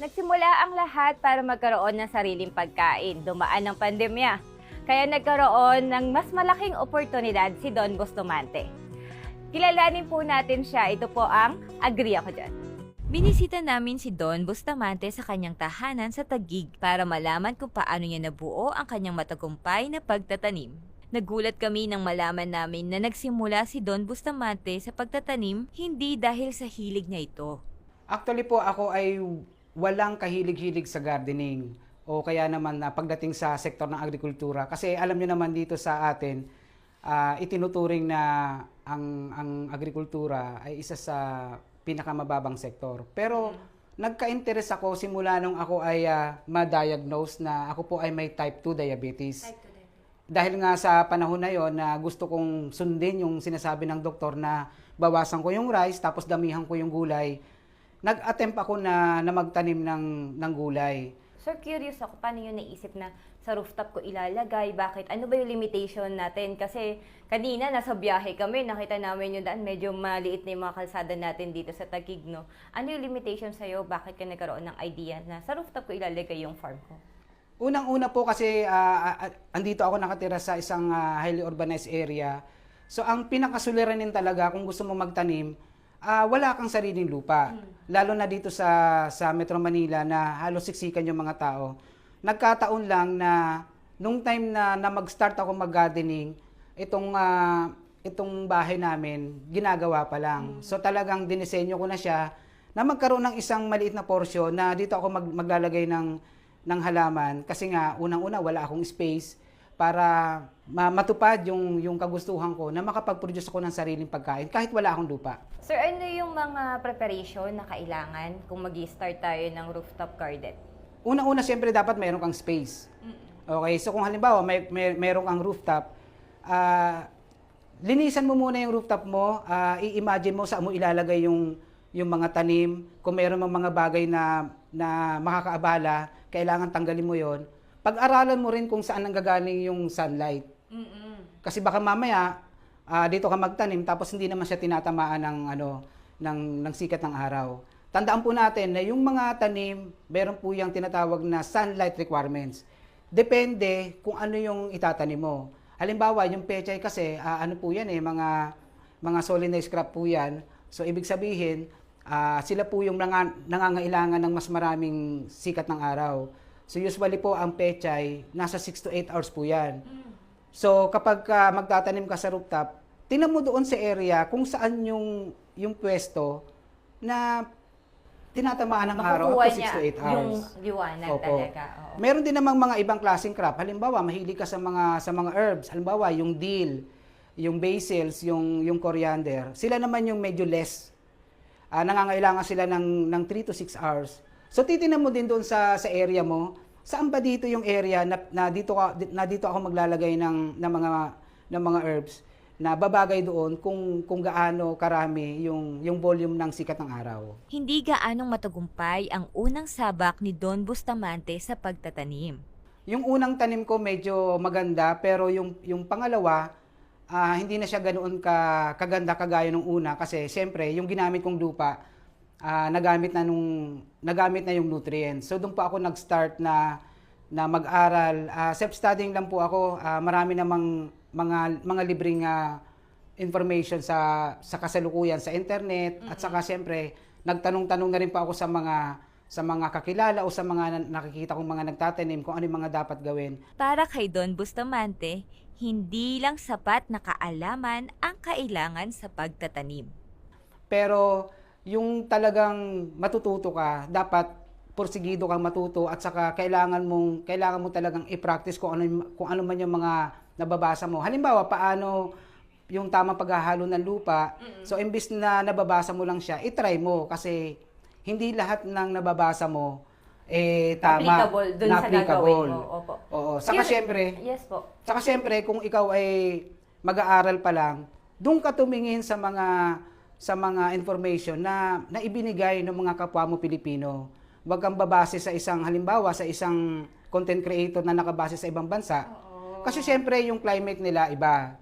Nagsimula ang lahat para magkaroon ng sariling pagkain, dumaan ng pandemya. Kaya nagkaroon ng mas malaking oportunidad si Don Bustamante. Kilalanin po natin siya, ito po ang Agree Ako Dyan. Binisita namin si Don Bustamante sa kanyang tahanan sa Taguig para malaman kung paano niya nabuo ang kanyang matagumpay na pagtatanim. Nagulat kami nang malaman namin na nagsimula si Don Bustamante sa pagtatanim hindi dahil sa hilig niya ito. Actually po ako ay walang kahilig-hilig sa gardening o kaya naman na pagdating sa sektor ng agrikultura. Kasi alam niyo naman dito sa atin, itinuturing na ang agrikultura ay isa sa pinakamababang sektor. Pero nagka-interest ako simula nung ako ay ma-diagnose na ako po ay may type 2 diabetes. Dahil nga sa panahon na yon na gusto kong sundin yung sinasabi ng doktor na bawasan ko yung rice tapos damihan ko yung gulay, nag-attempt ako na magtanim ng gulay. Sir, curious ako, paano yun naisip na sa rooftop ko ilalagay? Bakit? Ano ba yung limitation natin? Kasi kanina nasa biyahe kami, nakita namin yung daan, medyo maliit na yung mga kalsada natin dito sa Taguig, no? Ano yung limitation sa'yo? Bakit ka nagkaroon ng idea na sa rooftop ko ilalagay yung farm ko? Unang-una po kasi andito ako nakatira sa isang highly urbanized area. So ang pinakasuliranin talaga kung gusto mong magtanim, wala kang sariling lupa. Lalo na dito sa Metro Manila na halos siksikan yung mga tao. Nagkataon lang na nung time na mag-start ako mag-gardening, itong bahay namin, ginagawa pa lang. So talagang dinisenyo ko na siya na magkaroon ng isang maliit na porsyon na dito ako maglalagay ng halaman. Kasi nga, unang-una, wala akong space para matupad yung kagustuhan ko na makapag-produce ako ng sariling pagkain kahit wala akong lupa. Sir, ano yung mga preparation na kailangan kung mag-start tayo ng rooftop garden? Unang-una, siyempre, dapat mayroon kang space. Okay, so kung halimbawa, mayroon kang rooftop, linisan mo muna yung rooftop mo, i-imagine mo saan mo ilalagay yung mga tanim, kung mayroon mga bagay na makakaabala, kailangan tanggalin mo yon. Pag-aralan mo rin kung saan nanggagaling yung sunlight. Kasi baka mamaya, dito ka magtanim, tapos hindi naman siya tinatamaan ng sikat ng araw. Tandaan po natin na yung mga tanim, meron po yung tinatawag na sunlight requirements. Depende kung ano yung itatanim mo. Halimbawa, yung pechay kasi, ano po yan mga solenoid crop po yan. So, ibig sabihin, sila po yung nangangailangan ng mas maraming sikat ng araw. So usually po ang pechay, nasa 6 to 8 hours po yan. So kapag magtatanim ka sa rooftop, tingnan mo doon sa area kung saan yung pwesto na tinatamaan ng araw up to 6 to 8 hours. Yung liwanag talaga. Oo. Meron din namang mga ibang klaseng crop. Halimbawa, mahilig ka sa mga herbs. Halimbawa, yung dill, yung basils, yung coriander. Sila naman yung medyo less. Nangangailangan sila ng 3 to 6 hours. So titingnan mo din doon sa area mo, saan ba dito yung area na dito ako maglalagay ng mga herbs na babagay doon kung gaano karami yung volume ng sikat ng araw. Hindi gaanong matagumpay ang unang sabak ni Don Bustamante sa pagtatanim. Yung unang tanim ko medyo maganda, pero yung pangalawa, hindi na siya ganoon kaganda kagaya nung una kasi siyempre yung ginamit kong lupa nagamit na yung nutrients. So doon po ako nag-start na mag-aral. Self-studying lang po ako. Marami namang mga libreng information sa kasalukuyan sa internet at saka siyempre nagtanong-tanong na rin po ako sa mga kakilala o sa mga nakikita kong mga nagtatanim kung ano yung mga dapat gawin. Para kay Don Bustamante, hindi lang sapat na kaalaman ang kailangan sa pagtatanim. Pero yung talagang matututo ka, dapat porsigido kang matuto at saka kailangan mo talagang i-practice kung ano man yung mga nababasa mo. Halimbawa, paano yung tamang paghahalo ng lupa. So imbis na nababasa mo lang siya, i-try mo kasi hindi lahat ng nababasa mo tama, Applicable dun sa gagawin mo. Opo. Oo. Saka syempre, Yes po. saka syempre kung ikaw ay mag-aaral pa lang, doon ka tumingin sa mga information na ibinigay ng mga kapwa mo Pilipino. Huwag kang babase sa halimbawa sa isang content creator na nakabase sa ibang bansa. Kasi syempre yung climate nila iba.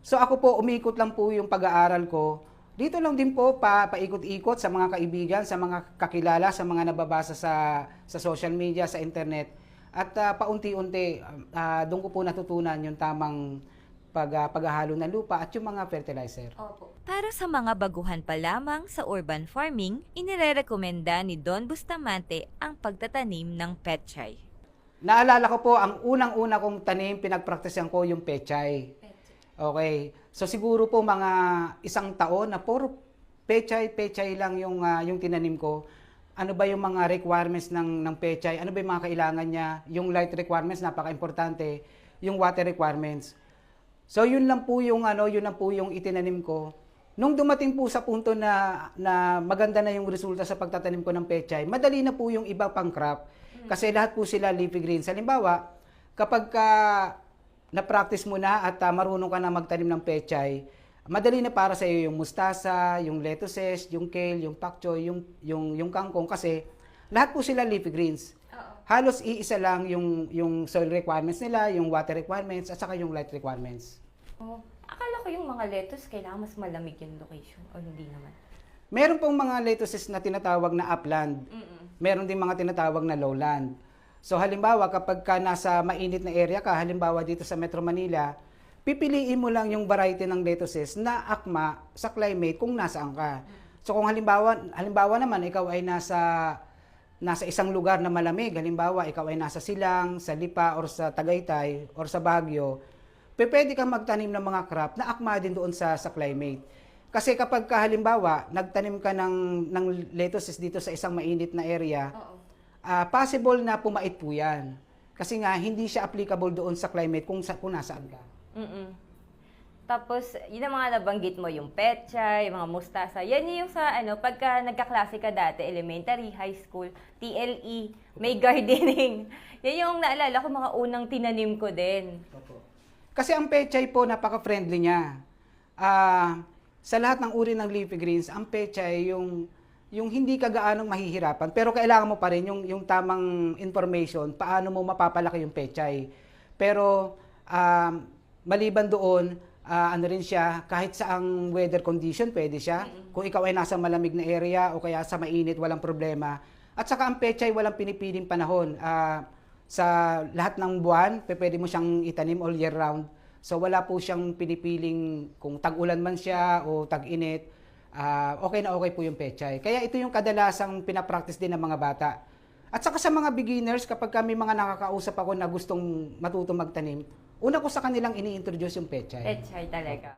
So ako po, umikot lang po yung pag-aaral ko Dito lang din po, paikot-ikot sa mga kaibigan, sa mga kakilala, sa mga nababasa sa social media, sa internet. At paunti-unti, doon ko po natutunan yung tamang paghahalo ng lupa at yung mga fertilizer. Opo. Para sa mga baguhan pa lamang sa urban farming, inirerekomenda ni Don Bustamante ang pagtatanim ng pechay. Naalala ko po, ang unang-una kong tanim, pinagpraktisan ko yung pechay. Okay. So siguro po mga isang taon na puro pechay lang yung tinanim ko. Ano ba yung mga requirements ng pechay? Ano ba yung mga kailangan niya? Yung light requirements, napaka-importante. Yung water requirements. So yun lang po yung itinanim ko. Nung dumating po sa punto na maganda na yung resulta sa pagtatanim ko ng pechay, madali na po yung iba pang crop. Kasi lahat po sila leafy greens. Halimbawa, kapag na-practice mo na at marunong ka na magtanim ng pechay, madali na para sa iyo yung mustasa, yung lettuces, yung kale, yung pak choy, yung kangkong kasi lahat po sila leafy greens. Halos iisa lang yung soil requirements nila, yung water requirements at saka yung light requirements. Oh, akala ko yung mga lettuce kailangan mas malamig yung location o hindi naman. Meron pong mga lettuces na tinatawag na upland. Meron din mga tinatawag na lowland. So halimbawa kapag ka nasa mainit na area ka, halimbawa dito sa Metro Manila, pipiliin mo lang yung variety ng lettuces na akma sa climate kung nasaan ka. So kung halimbawa naman ikaw ay nasa isang lugar na malamig, halimbawa ikaw ay nasa Silang, sa Lipa or sa Tagaytay or sa Baguio, pwede kang magtanim ng mga crop na akma din doon sa climate. Kasi kapag halimbawa nagtanim ka ng lettuces dito sa isang mainit na area, possible na pumait po yan. Kasi nga, hindi siya applicable doon sa climate kung nasaan ka. Tapos, yun ang mga nabanggit mo, yung pechay, yung mga mustasa. Yan yung sa, pagka nagkaklase ka dati, elementary, high school, TLE, may gardening. Yan yung naalala ko, mga unang tinanim ko din. Kasi ang pechay po, napaka-friendly niya. Sa lahat ng uri ng leafy greens, ang pechay yung hindi ka gaanong mahihirapan, pero kailangan mo pa rin yung tamang information, paano mo mapapalaki yung pechay. Pero maliban doon, ano rin siya, kahit saang weather condition, pwede siya. Kung ikaw ay nasa malamig na area o kaya sa mainit, walang problema. At saka ang pechay, walang pinipiling panahon. Sa lahat ng buwan, pwede mo siyang itanim all year round. So wala po siyang pinipiling kung tag-ulan man siya o tag-init. Okay na okay po yung pechay. Kaya ito yung kadalasang pinapractice din ng mga bata. At saka sa mga beginners, kapag kami mga nakakausap ako na gustong matutong magtanim, una ko sa kanilang ini-introduce yung pechay. Pechay talaga.